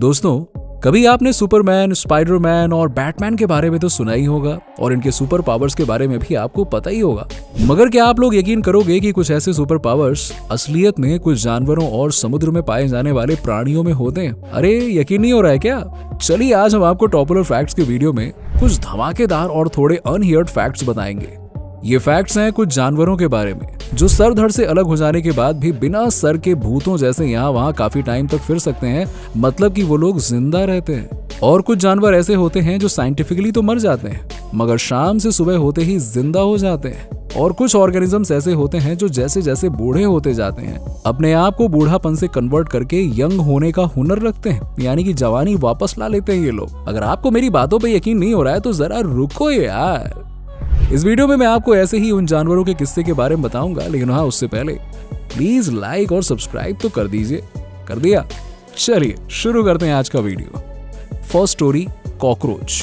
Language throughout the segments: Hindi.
दोस्तों, कभी आपने सुपरमैन, स्पाइडरमैन और बैटमैन के बारे में तो सुना ही होगा और इनके सुपर पावर्स के बारे में भी आपको पता ही होगा। मगर क्या आप लोग यकीन करोगे कि कुछ ऐसे सुपर पावर्स असलियत में कुछ जानवरों और समुद्र में पाए जाने वाले प्राणियों में होते हैं? अरे यकीन नहीं हो रहा है क्या? चलिए आज हम आपको टॉपुलर फैक्ट्स के वीडियो में कुछ धमाकेदार और थोड़े अनहियर्ड फैक्ट्स बताएंगे। ये फैक्ट्स हैं कुछ जानवरों के बारे में जो सर धड़ से अलग हो जाने के बाद भी बिना सर के भूतों जैसे यहाँ वहाँ काफी टाइम तक फिर सकते हैं, मतलब कि वो लोग जिंदा रहते हैं। और कुछ जानवर ऐसे होते हैं जो साइंटिफिकली तो मर जाते हैं मगर शाम से सुबह होते ही जिंदा हो जाते हैं। और कुछ ऑर्गेनिजम्स ऐसे होते हैं जो जैसे जैसे बूढ़े होते जाते हैं अपने आप को बूढ़ापन से कन्वर्ट करके यंग होने का हुनर रखते हैं, यानी कि जवानी वापस ला लेते हैं ये लोग। अगर आपको मेरी बातों पे यकीन नहीं हो रहा है तो जरा रुको यार। इस वीडियो में मैं आपको ऐसे ही उन जानवरों के किस्से के बारे में बताऊंगा, लेकिन हाँ उससे पहले प्लीज लाइक और सब्सक्राइब तो कर दीजिए। कर दिया? चलिए शुरू करते हैं आज का वीडियो। First story, cockroach.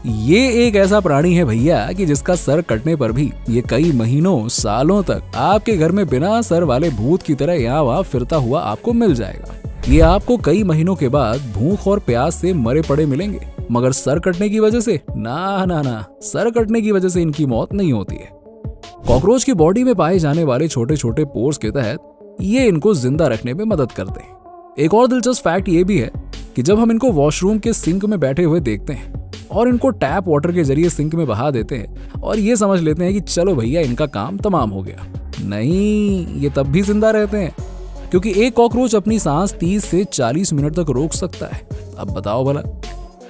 ये एक ऐसा प्राणी है भैया कि जिसका सर कटने पर भी ये कई महीनों सालों तक आपके घर में बिना सर वाले भूत की तरह यहाँ वहाँ फिरता हुआ आपको मिल जाएगा। ये आपको कई महीनों के बाद भूख और प्यास से मरे पड़े मिलेंगे, मगर सर कटने की वजह से ना, सर कटने की वजह से इनकी मौत नहीं होती है। कॉकरोच की बॉडी में पाए जाने वाले छोटे छोटे पोर्स के तहत ये इनको जिंदा रखने में मदद करते हैं। एक और दिलचस्प फैक्ट ये भी है कि जब हम इनको वॉशरूम के सिंक में बैठे हुए देखते हैं और इनको टैप वाटर के जरिए सिंक में बहा देते हैं और ये समझ लेते हैं कि चलो भैया इनका काम तमाम हो गया, नहीं, ये तब भी जिंदा रहते हैं क्योंकि एक कॉकरोच अपनी सांस 30 से 40 मिनट तक रोक सकता है। अब बताओ भला।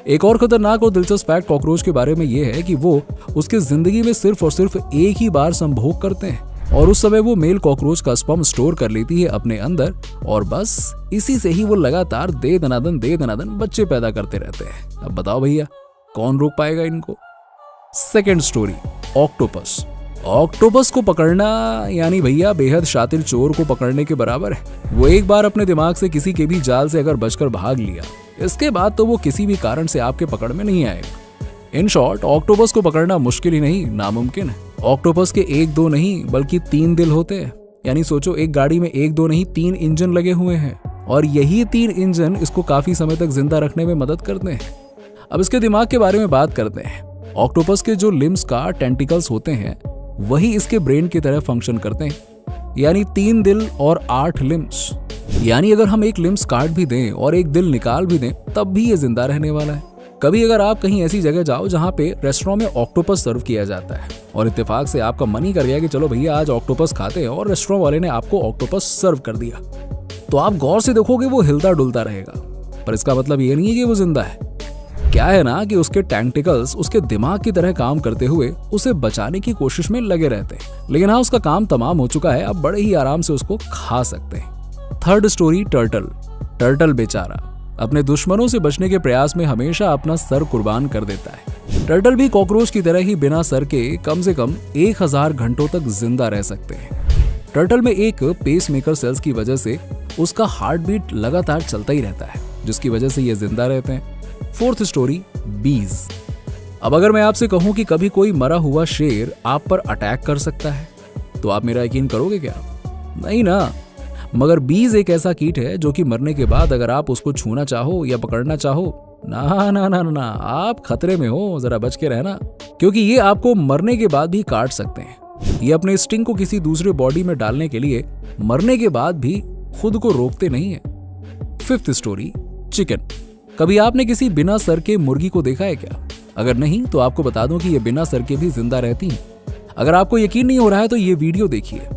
एक और खतरनाक और दिलचस्प फैक्ट कॉकरोच के बारे में यह है कि वो उसके जिंदगी में सिर्फ और सिर्फ एक ही बार संभोग करते हैं और उस समय वो मेल कॉकरोच का स्पर्म स्टोर कर लेती है अपने अंदर और बस इसी से ही वो लगातार दे दनादन बच्चे पैदा करते रहते हैं। अब बताओ भैया कौन रोक पाएगा इनको? Second story, octopus. ऑक्टोपस को पकड़ना यानी भैया बेहद शातिर चोर को पकड़ने के बराबर है। वो एक बार अपने दिमाग से किसी के भी जाल से अगर बचकर भाग लिया, इसके बाद तो वो किसी भी कारण से आपके पकड़ में नहीं आएगा। इन शॉर्ट, ऑक्टोपस को पकड़ना मुश्किल ही नहीं नामुमकिन है। ऑक्टोपस के 1-2 नहीं बल्कि 3 दिल होते हैं, यानी सोचो एक गाड़ी में 1-2 नहीं 3 इंजन लगे हुए हैं और यही 3 इंजन इसको काफी समय तक जिंदा रखने में मदद करते हैं। अब इसके दिमाग के बारे में बात करते हैं। ऑक्टोपस के जो लिम्स का टेंटिकल्स होते हैं वही इसके ब्रेन की तरह फंक्शन करते हैं, यानी 3 दिल और 8 लिम्स। यानी अगर हम एक लिम्स काट भी दें और एक दिल निकाल भी दें तब भी ये जिंदा रहने वाला है। कभी अगर आप कहीं ऐसी जगह जाओ जहाँ पे रेस्टोरेंट में ऑक्टोपस सर्व किया जाता है और इत्तेफाक से आपका मन ही कर गया कि चलो भैया आज ऑक्टोपस खाते हैं और रेस्टोरेंट वाले ने आपको ऑक्टोपस सर्व कर दिया, तो आप गौर से देखोगे वो हिलता डुलता रहेगा, पर इसका मतलब ये नहीं है कि वो जिंदा है। क्या है ना कि उसके टेंटिकल्स उसके दिमाग की तरह काम करते हुए उसे बचाने की कोशिश में लगे रहते हैं, लेकिन हाँ उसका काम तमाम हो चुका है, अब बड़े ही आराम से उसको खा सकते हैं। Third story, turtle. टर्टल बेचारा अपने दुश्मनों से बचने के प्रयास में हमेशा अपना सर कुर्बान कर देता है। टर्टल भी कॉकरोच की तरह ही बिना सर के कम से कम 1000 घंटों तक जिंदा रह सकते हैं। टर्टल में एक पेसमेकर सेल्स की वजह से उसका हार्ट बीट लगातार चलता ही रहता है, जिसकी वजह से ये जिंदा रहते हैं। फोर्थ स्टोरी, बीज। अब अगर मैं आपसे कहूं कि कभी कोई मरा हुआ शेर आप पर अटैक कर सकता है तो आप मेरा यकीन करोगे क्या? नहीं ना। मगर बीज एक ऐसा कीट है जो कि मरने के बाद अगर आप उसको छूना चाहो या पकड़ना चाहो, ना, आप खतरे में हो, जरा बच के रहना, क्योंकि ये आपको मरने के बाद भी काट सकते हैं। ये अपने स्टिंग को किसी दूसरे बॉडी में डालने के लिए मरने के बाद भी खुद को रोकते नहीं है। Fifth story, chicken. कभी आपने किसी बिना सर के मुर्गी को देखा है क्या? अगर नहीं तो आपको बता दूं कि ये बिना सर के भी जिंदा रहती हैं। अगर आपको यकीन नहीं हो रहा है तो ये वीडियो देखिए।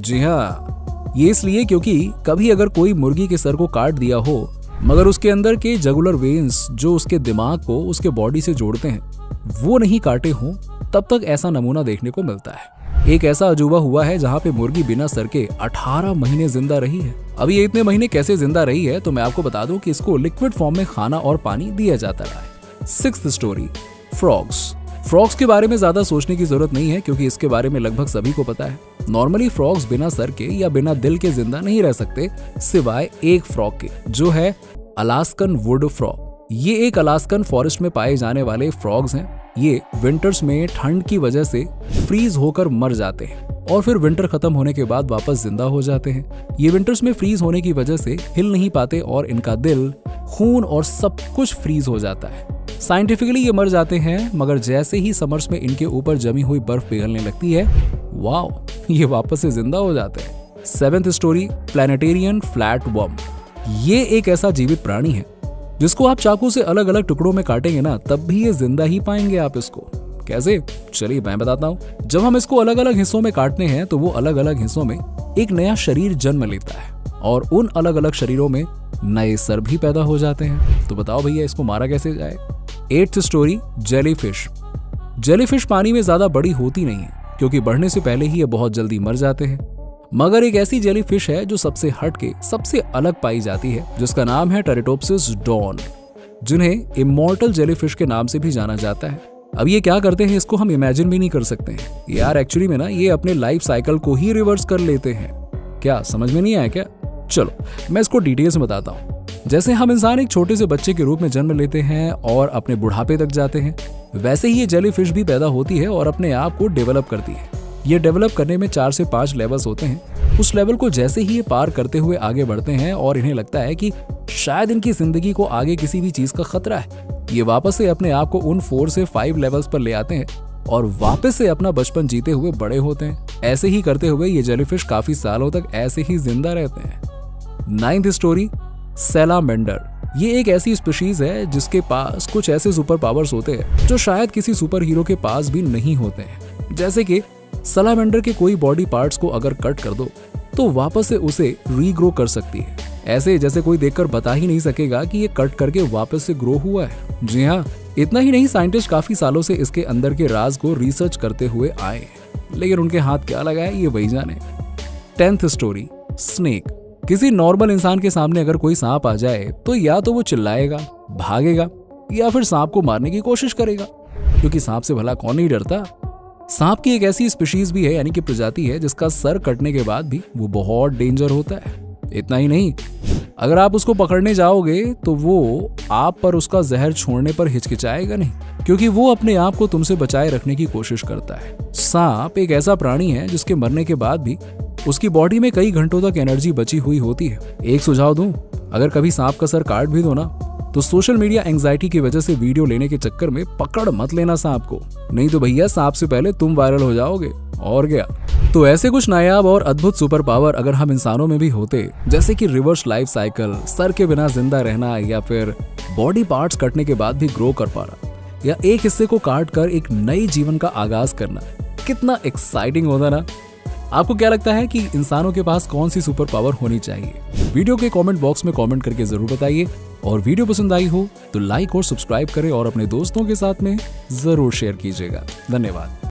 जी हाँ, ये इसलिए क्योंकि कभी अगर कोई मुर्गी के सर को काट दिया हो मगर उसके अंदर के जगुलर वेन्स जो उसके दिमाग को उसके बॉडी से जोड़ते हैं वो नहीं काटे हों, तब तक ऐसा नमूना देखने को मिलता है। एक ऐसा अजूबा हुआ है जहाँ पे मुर्गी बिना सर के 18 महीने जिंदा रही है। अब ये इतने महीने कैसे जिंदा रही है तो मैं आपको बता दूं कि इसको लिक्विड फॉर्म में खाना और पानी दिया जाता रहा है। Sixth story, frogs. फ्रॉग्स के बारे में ज्यादा सोचने की जरूरत नहीं है क्योंकि इसके बारे में लगभग सभी को पता है। नॉर्मली फ्रॉग्स बिना सर के या बिना दिल के जिंदा नहीं रह सकते सिवाय एक फ्रॉग के, जो है अलास्कन वुड फ्रॉग। ये एक अलास्कन फॉरेस्ट में पाए जाने वाले फ्रॉग्स हैं। ये विंटर्स में ठंड की वजह से फ्रीज होकर मर जाते हैं और फिर विंटर खत्म होने के बाद वापस जिंदा हो जाते हैं। ये विंटर्स में फ्रीज होने की वजह से हिल नहीं पाते और इनका दिल, खून और सब कुछ फ्रीज हो जाता है। साइंटिफिकली ये मर जाते हैं, मगर जैसे ही समर्स में इनके ऊपर जमी हुई बर्फ पिघलने लगती है, वाओ, ये वापस से जिंदा हो जाते हैं। 7th story, प्लैनेटेरियन flat worm. ये एक ऐसा जीवित प्राणी है जिसको आप चाकू से अलग अलग टुकड़ों में काटेंगे ना, तब भी ये जिंदा ही पाएंगे आप इसको। कैसे? चलिए मैं बताता हूँ। जब हम इसको अलग अलग हिस्सों में काटते हैं तो वो अलग अलग हिस्सों में एक नया शरीर जन्म लेता है और उन अलग अलग शरीरों में नए सर भी पैदा हो जाते हैं। तो बताओ भैया, इसको मारा कैसे जाए? 8th story, jellyfish. जेलीफिश पानी में ज्यादा बड़ी होती नहीं है क्योंकि बढ़ने से पहले ही ये बहुत जल्दी मर जाते हैं, मगर एक ऐसी जेलीफिश है जो सबसे हटके, सबसे अलग पाई जाती है, जिसका नाम है टेरेटोप्सिस डॉन, जिन्हें इमॉर्टल जेलीफिश के नाम से भी जाना जाता है। अब ये क्या करते हैं इसको हम इमेजिन भी नहीं कर सकते हैं यार। एक्चुअली में ना ये अपने लाइफ साइकिल को ही रिवर्स कर लेते हैं। क्या समझ में नहीं आया क्या? चलो मैं इसको डिटेल से बताता हूँ। जैसे हम इंसान एक छोटे से बच्चे के रूप में जन्म लेते हैं और अपने बुढ़ापे तक जाते हैं, वैसे ही ये जेलीफिश भी पैदा होती है और अपने आप को डेवलप करती है। ये डेवलप करने में 4 से 5 लेवल्स होते हैं। उस लेवल को जैसे ही ये पार करते हुए आगे बढ़ते हैं और इन्हें लगता है कि शायद इनकी जिंदगी को आगे किसी भी चीज का खतरा है, ये वापस से अपने आप को उन 4 से 5 लेवल्स पर ले आते हैं और वापस से अपना बचपन जीते हुए बड़े होते हैं। ऐसे ही करते हुए ये जेलीफिश काफी सालों तक ऐसे ही जिंदा रहते हैं। 9th story, salamander. ये एक ऐसी स्पीशीज है जिसके पास कुछ ऐसे सुपर पावर्स होते हैं जो शायद किसी सुपर हीरो के पास भी नहीं होते हैं। जैसे कि सैलामेंडर के कोई बॉडी पार्ट्स को अगर कट कर दो तो वापस से उसे रीग्रो कर सकती है, ऐसे जैसे कोई देखकर बता ही नहीं सकेगा कि ये कट करके वापस से ग्रो हुआ है। जी हाँ, इतना ही नहीं, साइंटिस्ट काफी सालों से इसके अंदर के राज को रिसर्च करते हुए आए हैं, लेकिन उनके हाथ क्या लगा है ये वही जाने। 10th story, snake. किसी नॉर्मल इंसान के सामने अगर कोई सांप आ जाए तो या तो वो चिल्लाएगा, भागेगा या फिर सांप को मारने की कोशिश करेगा, क्योंकि सांप से भला कौन नहीं डरता। सांप की एक ऐसी स्पीशीज भी है, यानी कि प्रजाति है, जिसका सर कटने के बाद भी वो बहुत डेंजर होता है। इतना ही नहीं, अगर आप उसको पकड़ने जाओगे तो वो आप पर उसका जहर छोड़ने पर हिचकिचाएगा नहीं, क्योंकि वो अपने आप को तुमसे बचाए रखने की कोशिश करता है। सांप एक ऐसा प्राणी है जिसके मरने के बाद भी उसकी बॉडी में कई घंटों तक एनर्जी बची हुई होती है। एक सुझाव दूं, अगर कभी सांप का सर काट भी दो ना, तो सोशल मीडिया एंजाइटी की वजह से वीडियो लेने के चक्कर में पकड़ मत लेना सांप को, नहीं तो भैया सांप से पहले तुम वायरल हो जाओगे। और क्या? तो ऐसे कुछ नायाब और अद्भुत सुपर पावर अगर हम इंसानों में भी होते, जैसे कि रिवर्स लाइफ साइकिल, सर के बिना जिंदा रहना, या फिर बॉडी पार्ट्स कटने के बाद भी ग्रो कर पाना, या एक हिस्से को काट कर एक नई जीवन का आगाज करना, कितना एक्साइटिंग होता ना। आपको क्या लगता है कि इंसानों के पास कौन सी सुपर पावर होनी चाहिए? वीडियो के कमेंट बॉक्स में कमेंट करके जरूर बताइए, और वीडियो पसंद आई हो तो लाइक और सब्सक्राइब करें और अपने दोस्तों के साथ में जरूर शेयर कीजिएगा। धन्यवाद।